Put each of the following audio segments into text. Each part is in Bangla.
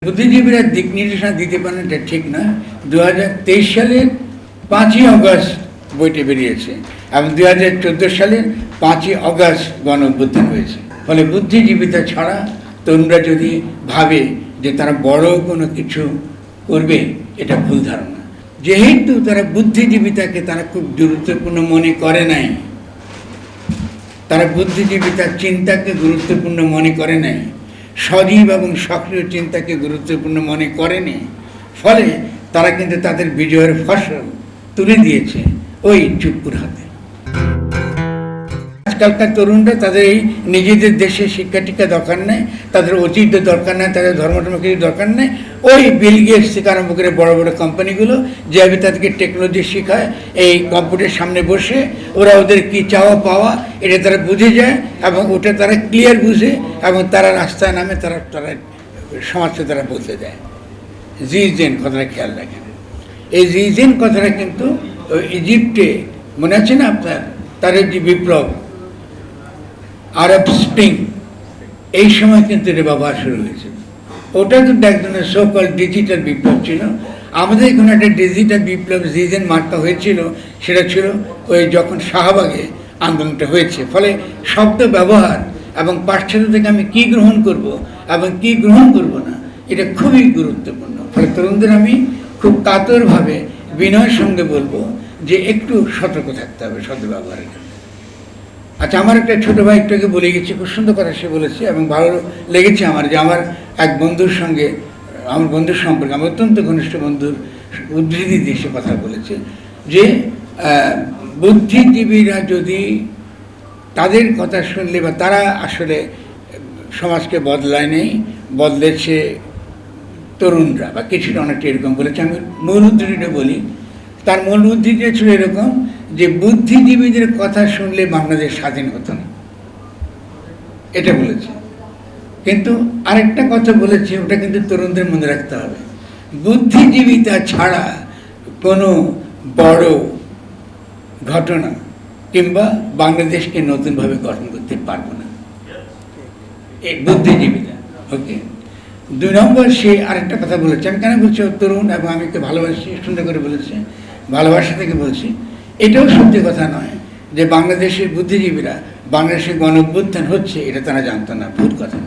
বুদ্ধিজীবীরা দিক নির্দেশনা দিতে পারেন এটা ঠিক না। 2023 সালের 5ই অগস্ট বইটি বেরিয়েছে এবং 2014 সালের 5ই অগস্ট গণ অভ্যুত্থান হয়েছে। ফলে বুদ্ধিজীবিতা ছাড়া তরুণরা যদি ভাবে যে তারা বড় কোনো কিছু করবে, এটা ভুল ধারণা। যেহেতু তারা বুদ্ধিজীবিতাকে তারা খুব গুরুত্বপূর্ণ মনে করে নাই, তারা বুদ্ধিজীবিতার চিন্তাকে গুরুত্বপূর্ণ মনে করে নাই, সজীব এবং সক্রিয় চিন্তাকে গুরুত্বপূর্ণ মনে করেনি, ফলে তারা কিন্তু তাদের বিজয়ের ফসল তুলে দিয়েছে ওই চুপ্পুর হাতে। আজকালকার তরুণরা তাদের এই নিজেদের দেশে শিক্ষা টিক্ষা দরকার নেই, তাদের ঐতিহ্য দরকার নেই, তাদের ধর্মটর্ম কিছু দরকার নেই। ওই বিল গেটস থেকে আরম্ভ করে বড় বড় কোম্পানিগুলো যেভাবে তাদেরকে টেকনোলজি শেখায়, এই কম্পিউটারের সামনে বসে ওরা ওদের কী চাওয়া পাওয়া এটা তারা বুঝে যায় এবং ওটা তারা ক্লিয়ার বুঝে এবং তারা রাস্তায় নামে, তারা সমাজকে তারা বলতে দেয়। জিজেন কথাটা খেয়াল রাখেন। এই জিজেন কথাটা কিন্তু ইজিপ্টে মনে আছে না আপনার, তাদের যে বিপ্লব আরব স্প্রিং, এই সময় কিন্তু এটা ব্যবহার শুরু হয়েছে। ওটা কিন্তু এক ধরনের সোকল ডিজিটাল বিপ্লব ছিল। আমাদের এখানে একটা ডিজিটাল বিপ্লব জিজেন মার্কা হয়েছিল, সেটা ছিল ওই যখন শাহবাগে আন্দোলনটা হয়েছে। ফলে শব্দ ব্যবহার এবং পাশ্চাত্য থেকে আমি কী গ্রহণ করব এবং কী গ্রহণ করব না, এটা খুবই গুরুত্বপূর্ণ। ফলে তরুণদের আমি খুব কাতরভাবে বিনয়ের সঙ্গে বলবো যে একটু সতর্ক থাকতে হবে শব্দ ব্যবহারের জন্য। আচ্ছা, আমার একটা ছোটো ভাই একটু আগে বলে গেছি, খুব সুন্দর কথা সে বলেছে এবং ভালো লেগেছে আমার, যে আমার এক বন্ধুর সঙ্গে, আমার বন্ধুর সম্পর্কে, আমার অত্যন্ত ঘনিষ্ঠ বন্ধুর উদ্ধৃতি দিয়ে সে কথা বলেছে যে বুদ্ধিজীবীরা যদি তাদের কথা শুনলে বা তারা আসলে সমাজকে বদলায় নেই, বদলেছে তরুণরা বা কিছুটা অনেকটা এরকম বলেছে। আমি মূল উদ্ধৃতিটা বলি। তার মূল উদ্ধৃতিটা ছিল এরকম যে বুদ্ধিজীবীদের কথা শুনলে বাংলাদেশ স্বাধীন হতো না, এটা বলেছে। কিন্তু আরেকটা কথা বলেছে, ওটা কিন্তু তরুণদের মনে রাখতে হবে, বুদ্ধিজীবিতা ছাড়া কোনো বড় ঘটনা কিংবা বাংলাদেশকে নতুনভাবে গঠন করতে পারবো না, এই বুদ্ধিজীবিতা। ওকে, 2 নম্বর সে আরেকটা কথা বলেছে। আমি কেন বলছি, তরুণ এবং আমি তো ভালোবাসি, সুন্দর করে বলেছে, ভালোবাসা থেকে বলছি। এটাও সত্যি কথা নয় যে বাংলাদেশের বুদ্ধিজীবীরা বাংলাদেশের গণ অভ্যুত্থান হচ্ছে এটা তারা জানতো না, ভুল কথা।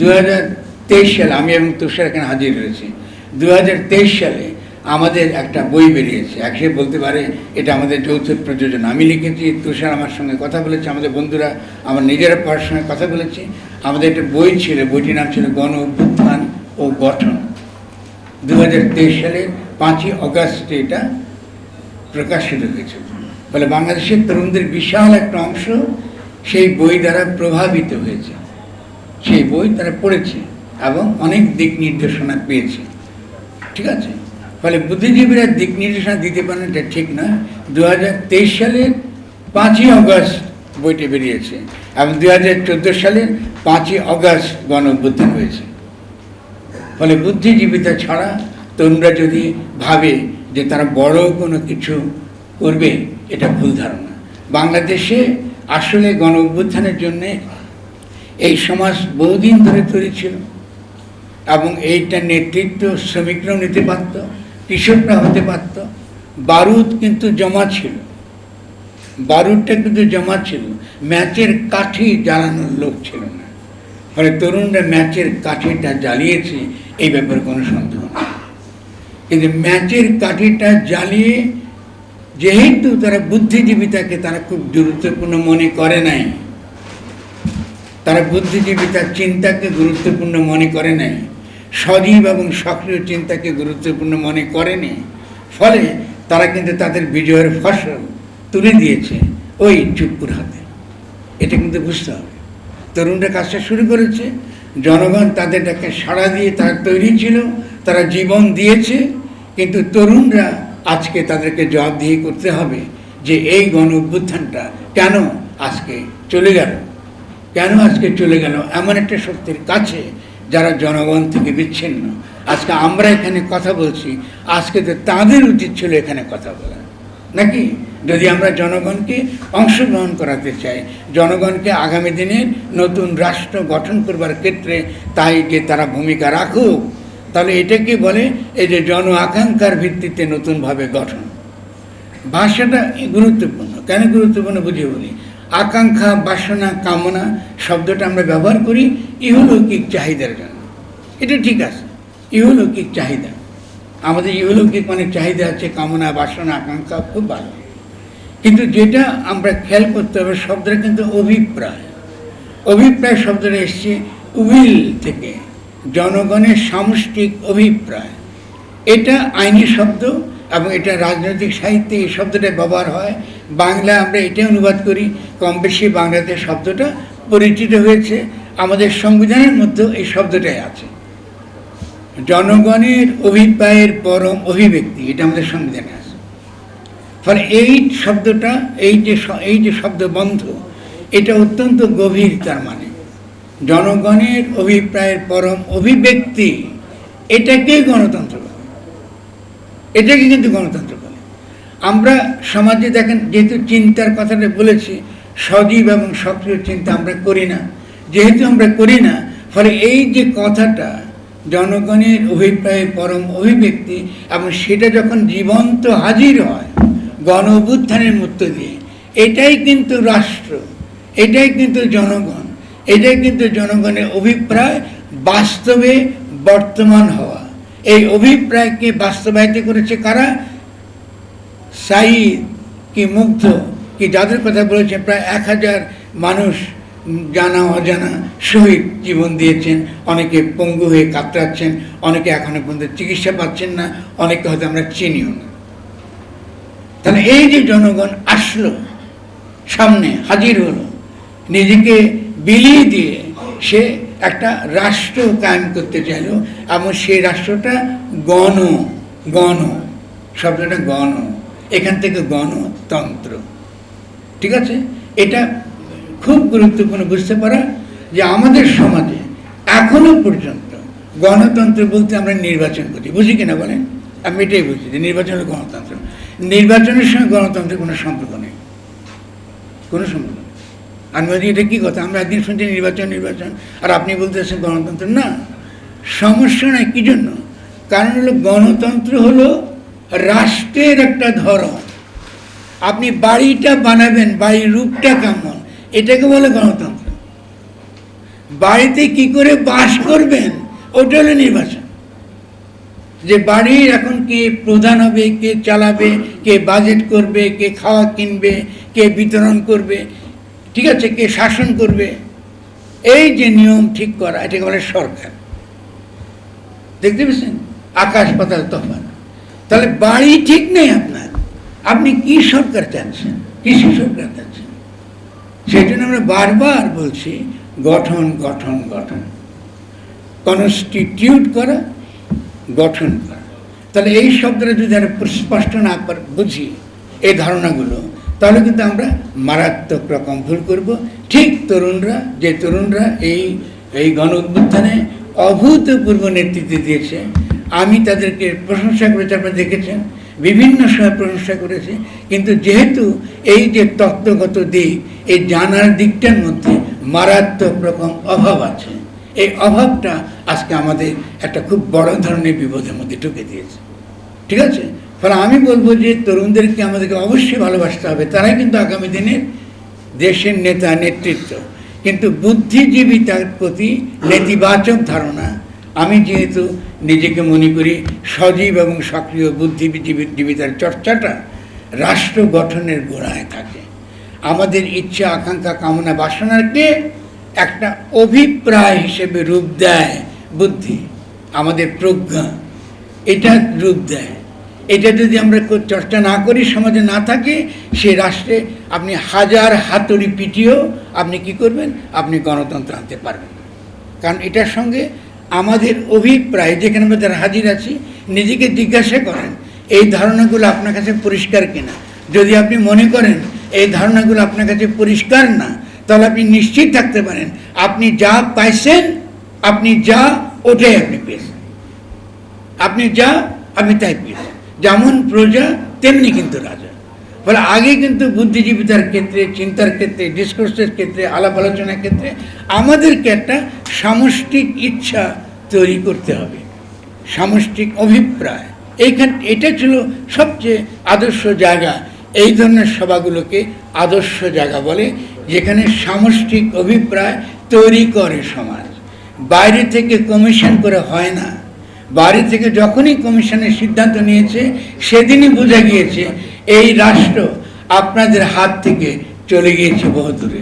2023 সালে আমি এবং তুষার এখানে হাজির হয়েছি। 2023 সালে আমাদের একটা বই বেরিয়েছে, সে বলতে পারে এটা আমাদের যৌথ প্রযোজনা। আমি লিখেছি, তুষার আমার সঙ্গে কথা বলেছে, আমাদের বন্ধুরা, আমার নিজেরা পড়ার সঙ্গে কথা বলেছি। আমাদের একটা বই ছিল, বইটির নাম ছিল গণ অভ্যুত্থান ও গঠন। 2023 সালের 5ই অগস্টে এটা প্রকাশিত হয়েছে। ফলে বাংলাদেশের তরুণদের বিশাল একটা অংশ সেই বই দ্বারা প্রভাবিত হয়েছে, সেই বই তারা পড়েছে এবং অনেক দিক নির্দেশনা পেয়েছে। ঠিক আছে, ফলে বুদ্ধিজীবীরা দিক নির্দেশনা দিতে পারেন এটা ঠিক না। 2023 সালের 5ই অগস্ট বইটি বেরিয়েছে এবং 2014 সালের 5ই অগস্ট গণ অভ্যুত্থান হয়েছে। ফলে বুদ্ধিজীবিতা ছাড়া তরুণরা যদি ভাবে যে তারা বড় কোনো কিছু করবে, এটা ভুল ধারণা। বাংলাদেশে আসলে গণ অভ্যুত্থানের জন্যে এই সমাজ বহুদিন ধরে তৈরি ছিল এবং এইটার নেতৃত্ব শ্রমিকরাও নিতে পারত, কৃষকরা হতে পারত। বারুদ কিন্তু জমা ছিল, বারুদটা কিন্তু জমা ছিল, ম্যাচের কাঠি জ্বালানোর লোক ছিল না। ফলে তরুণরা ম্যাচের কাঠিটা জ্বালিয়েছে, এই ব্যাপারে কোনো সন্দেহ নেই। কিন্তু ম্যাচের কাঠিটা জ্বালিয়ে যেহেতু তারা বুদ্ধিজীবিতাকে তারা খুব গুরুত্বপূর্ণ মনে করে নাই, তারা বুদ্ধিজীবিতার চিন্তাকে গুরুত্বপূর্ণ মনে করে নাই, সজীব এবং সক্রিয় চিন্তাকে গুরুত্বপূর্ণ মনে করেনি, ফলে তারা কিন্তু তাদের বিজয়ের ফসল তুলে দিয়েছে ওই চুপ্পুর হাতে। এটা কিন্তু বুঝতে হবে। তরুণরা কাজটা শুরু করেছে, জনগণ তাদের ডাকে সাড়া দিয়ে তারা তৈরি ছিল, তারা জীবন দিয়েছে। কিন্তু তরুণরা আজকে তাদেরকে জবাবদিহি করতে হবে যে এই গণ অভ্যুত্থানটা কেন আজকে চলে গেল, কেন আজকে চলে গেল এমন একটা শক্তির কাছে যারা জনগণ থেকে বিচ্ছিন্ন। আজকে আমরা এখানে কথা বলছি, আজকে তো তাদের উচিত ছিল এখানে কথা বলা, নাকি? যদি আমরা জনগণকে অংশগ্রহণ করাতে চাই, জনগণকে আগামী দিনের নতুন রাষ্ট্র গঠন করবার ক্ষেত্রে তাই যে তারা ভূমিকা রাখুক, তাহলে এটাকে বলে এই যে জন আকাঙ্ক্ষার ভিত্তিতে নতুনভাবে গঠন। ভাষাটা গুরুত্বপূর্ণ। কেন গুরুত্বপূর্ণ বুঝিয়ে বলি। আকাঙ্ক্ষা, বাসনা, কামনা শব্দটা আমরা ব্যবহার করি ইহলৌকিক চাহিদার জন্য। এটা ঠিক আছে, ইহলৌকিক চাহিদা। আমাদের ইহলৌকিক অনেক চাহিদা আছে, কামনা, বাসনা, আকাঙ্ক্ষা খুব ভালো। কিন্তু যেটা আমরা খেয়াল করতে হবে, শব্দটা কিন্তু অভিপ্রায়। অভিপ্রায় শব্দটা এসছে উইল থেকে, জনগণের সামষ্টিক অভিপ্রায়। এটা আইনি শব্দ এবং এটা রাজনৈতিক সাহিত্যে এই শব্দটা ব্যবহার হয়। বাংলা আমরা এটাই অনুবাদ করি, কম বেশি বাংলাতে শব্দটা পরিচিত হয়েছে। আমাদের সংবিধানের মধ্যেও এই শব্দটাই আছে, জনগণের অভিপ্রায়ের পরম অভিব্যক্তি, এটা আমাদের সংবিধানে আছে। ফলে এই শব্দটা, এই যে শব্দবন্ধ, এটা অত্যন্ত গভীর। তার মানে জনগণের অভিপ্রায়ের পরম অভিব্যক্তি, এটাকেই গণতন্ত্র বলে। এটাকে কিন্তু গণতন্ত্র বলে। আমরা সমাজে দেখেন, যেহেতু চিন্তার কথাটা বলেছি, সজীব এবং সক্রিয় চিন্তা আমরা করি না। যেহেতু আমরা করি না, ফলে এই যে কথাটা জনগণের অভিপ্রায়ের পরম অভিব্যক্তি, এবং সেটা যখন জীবন্ত হাজির হয় গণ অভ্যুত্থানের মধ্য দিয়ে, এটাই কিন্তু রাষ্ট্র, এটাই কিন্তু জনগণ, এটাই কিন্তু জনগণের অভিপ্রায় বাস্তবে বর্তমান হওয়া। এই অভিপ্রায়কে বাস্তবায়িত করেছে কারা? সাঈদ কি মুগ্ধ কি, যাদের কথা বলেছেন, প্রায় 1000 মানুষ জানা অজানা শহীদ জীবন দিয়েছেন। অনেকে পঙ্গু হয়ে কাতরাচ্ছেন, অনেকে এখনো পর্যন্ত চিকিৎসা পাচ্ছেন না, অনেকে হয়তো আমরা চিনিও না। তাহলে এই যে জনগণ আসলো, সামনে হাজির হলো, নিজেকে বিলিয়ে দিয়ে সে একটা রাষ্ট্র কায়েম করতে চাইল, এবং সেই রাষ্ট্রটা গণ শব্দটা গণ, এখান থেকে গণতন্ত্র। ঠিক আছে, এটা খুব গুরুত্বপূর্ণ বুঝতে পারা যে আমাদের সমাজে এখনো পর্যন্ত গণতন্ত্র বলতে আমরা নির্বাচন করি, বুঝি কিনা বলেন? আমি এটাই বুঝি যে নির্বাচন হলো গণতন্ত্র। নির্বাচনের সঙ্গে গণতন্ত্রের কোনো সম্পর্ক নেই, কোনো সম্পর্ক নেই। আমি বলছি এটা কী কথা, আমরা একদিন শুনছি নির্বাচন, আর আপনি বলতেছেন গণতন্ত্র। না, সমস্যা নাই। কী জন্য? কারণ হলো গণতন্ত্র হলো রাষ্ট্রের একটা ধরন। আপনি বাড়িটা বানাবেন, বাড়ির রূপটা কেমন, এটাকে বলে গণতন্ত্র। বাড়িতে কি করে বাস করবেন, ওটা হলো নির্বাচন। যে বাড়ির এখন কে প্রধান হবে, কে চালাবে, কে বাজেট করবে, কে খাওয়া কিনবে, কে বিতরণ করবে, ঠিক আছে, কে শাসন করবে, এই যে নিয়ম ঠিক করা, এটাকে বলে সরকার। দেখতে পেয়েছেন আকাশ পাতাল তফাৎ। তাহলে বাড়ি ঠিক নেই আপনার, আপনি কি সরকার চাচ্ছেন, কৃষি সরকার চাচ্ছেন? সেই জন্য আমরা বারবার বলছি গঠন গঠন গঠন, কনস্টিটিউট করা, গঠন করা। তাহলে এই শব্দটা যদি আমরা স্পষ্ট না বুঝি এই ধারণাগুলো, তাহলে কিন্তু আমরা মারাত্মক রকম ভুল করব। ঠিক তরুণরা এই গণ অভ্যুত্থানে অভূতপূর্ব নেতৃত্ব দিয়েছে। আমি তাদেরকে প্রশংসা করেছি, আপনারা দেখেছেন, বিভিন্ন সময় প্রশংসা করেছি। কিন্তু যেহেতু এই যে তত্ত্বগত দিক, এই জানার দিকটার মধ্যে মারাত্মক রকম অভাব আছে, এই অভাবটা আজকে আমাদের একটা খুব বড় ধরনের বিপদের মধ্যে ঢুকে দিয়েছে। ঠিক আছে, ফলে আমি বলবো যে তরুণদেরকে আমাদেরকে অবশ্যই ভালোবাসতে হবে। তারাই কিন্তু আগামী দিনের দেশের নেতা, নেতৃত্ব। কিন্তু বুদ্ধিজীবিতার প্রতি নেতিবাচক ধারণা, আমি যেহেতু নিজেকে মনে করি সজীব এবং সক্রিয় বুদ্ধিজীবিতার চর্চাটা রাষ্ট্র গঠনের গোড়ায় থাকে। আমাদের ইচ্ছা, আকাঙ্ক্ষা, কামনা, বাসনাকে একটা অভিপ্রায় হিসেবে রূপ দেয় বুদ্ধি, আমাদের প্রজ্ঞা এটা রূপ দেয়। এটা যদি আমরা চর্চা না করি, সমাজে না থাকে, সে রাষ্ট্রে আপনি 1000 হাতুড়ি পিটিয়েও আপনি কি করবেন, আপনি গণতন্ত্র আনতে পারবেন। কারণ এটার সঙ্গে আমাদের অভিপ্রায়, যেখানে আমরা যারা হাজির আছি, নিজেকে জিজ্ঞাসা করেন এই ধারণাগুলো আপনার কাছে পরিষ্কার কিনা। যদি আপনি মনে করেন এই ধারণাগুলো আপনার কাছে পরিষ্কার না, তাহলে আপনি নিশ্চিত থাকতে পারেন আপনি যা পাইছেন, আপনি যা ওটাই আপনি পেয়েছেন। আপনি যা, আপনি তাই পেয়েছেন। যেমন প্রজা তেমনি কিন্তু রাজা। ফলে আগে কিন্তু বুদ্ধিজীবিতার ক্ষেত্রে, চিন্তার ক্ষেত্রে, ডিসকোর্সের ক্ষেত্রে, আলাপ আলোচনার ক্ষেত্রে আমাদেরকে একটা সামষ্টিক ইচ্ছা তৈরি করতে হবে, সামষ্টিক অভিপ্রায়। এটা ছিল সবচেয়ে আদর্শ জায়গা। এই ধরনের সভাগুলোকে আদর্শ জায়গা বলে, যেখানে সামষ্টিক অভিপ্রায় তৈরি করে সমাজ। বাইরে থেকে কমিশন করে হয় না। বাইরে থেকে যখনই কমিশনের সিদ্ধান্ত নিয়েছে, সেদিনই বোঝা গিয়েছে এই রাষ্ট্র আপনাদের হাত থেকে চলে গিয়েছে বহুদূরে।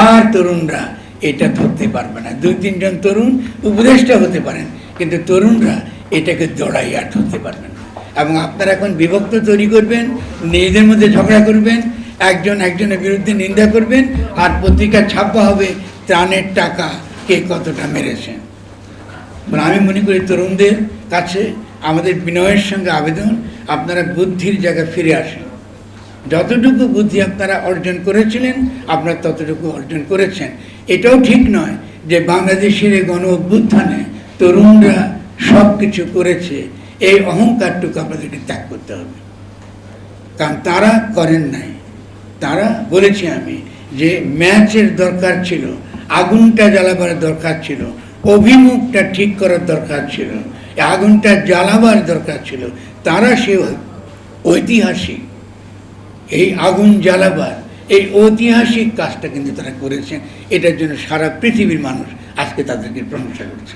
আর তরুণরা এটা ধরতে পারবে না। 2-3 জন তরুণ উপদেষ্টা হতে পারেন, কিন্তু তরুণরা এটাকে দৌড়াই আর ধরতে পারবেন না। এবং আপনারা এখন বিভক্ত তৈরি করবেন, নিজেদের মধ্যে ঝগড়া করবেন, একজন একজনের বিরুদ্ধে নিন্দা করবেন, আর পত্রিকা ছাপা হবে ত্রাণের টাকা কে কতটা মেরেছেন। আমি মনে করি তরুণদের কাছে আমাদের বিনয়ের সঙ্গে আবেদন, আপনারা বুদ্ধির জায়গায় ফিরে আসেন। যতটুকু বুদ্ধি আপনারা অর্জন করেছিলেন, আপনারা ততটুকু অর্জন করেছেন। এটাও ঠিক নয় যে বাংলাদেশের এই গণ অভ্যুত্থানে তরুণরা সব কিছু করেছে, এই অহংকারটুকু আপনাদেরকে ত্যাগ করতে হবে। কারণ তারা করেন নাই। তারা, বলেছি আমি, যে ম্যাচের দরকার ছিল, আগুনটা জ্বালাবার দরকার ছিল, অভিমুখটা ঠিক করার দরকার ছিল, আগুনটা জ্বালাবার দরকার ছিল। তারা সে ঐতিহাসিক, এই আগুন জ্বালাবার এই ঐতিহাসিক কাজটা কিন্তু তারা করেছেন। এটার জন্য সারা পৃথিবীর মানুষ আজকে তাদেরকে প্রশংসা করছে।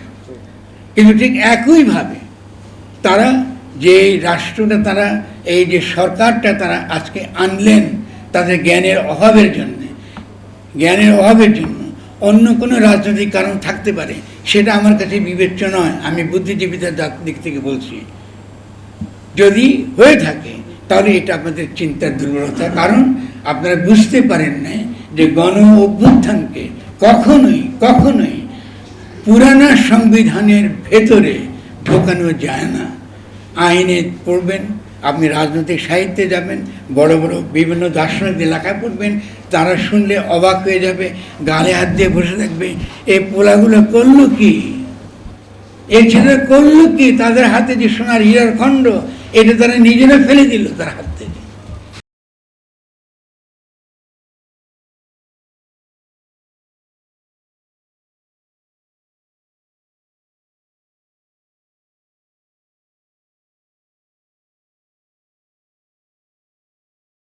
কিন্তু ঠিক একইভাবে তারা যে রাষ্ট্রটা, তারা এই যে সরকারটা তারা আজকে আনলেন, তাদের জ্ঞানের অভাবের জন্য অন্য কোনো রাজনৈতিক কারণ থাকতে পারে, সেটা আমার কাছে বিবেচ্য নয়। আমি বুদ্ধিজীবীদের দিক থেকে বলছি, যদি হয়ে থাকে তাহলে এটা আপনাদের চিন্তার দুর্বলতা। কারণ আপনারা বুঝতে পারেন না যে গণ অভ্যুত্থানকে কখনোই পুরানা সংবিধানের ভেতরে ঢোকানো যায় না। আইনে পড়বেন, আপনি রাজনৈতিক সাহিত্যে যাবেন, বড় বড় বিভিন্ন দার্শনিকদের লেখা পড়বেন, তারা শুনলে অবাক হয়ে যাবে, গালে হাত দিয়ে বসে থাকবে, এই পোলাগুলো করলো কি, এই ছেলেরা করলো কি, তাদের হাতে যে সোনার হীরার খণ্ড, এটা তারা নিজেরা ফেলে দিল তার হাত থেকে।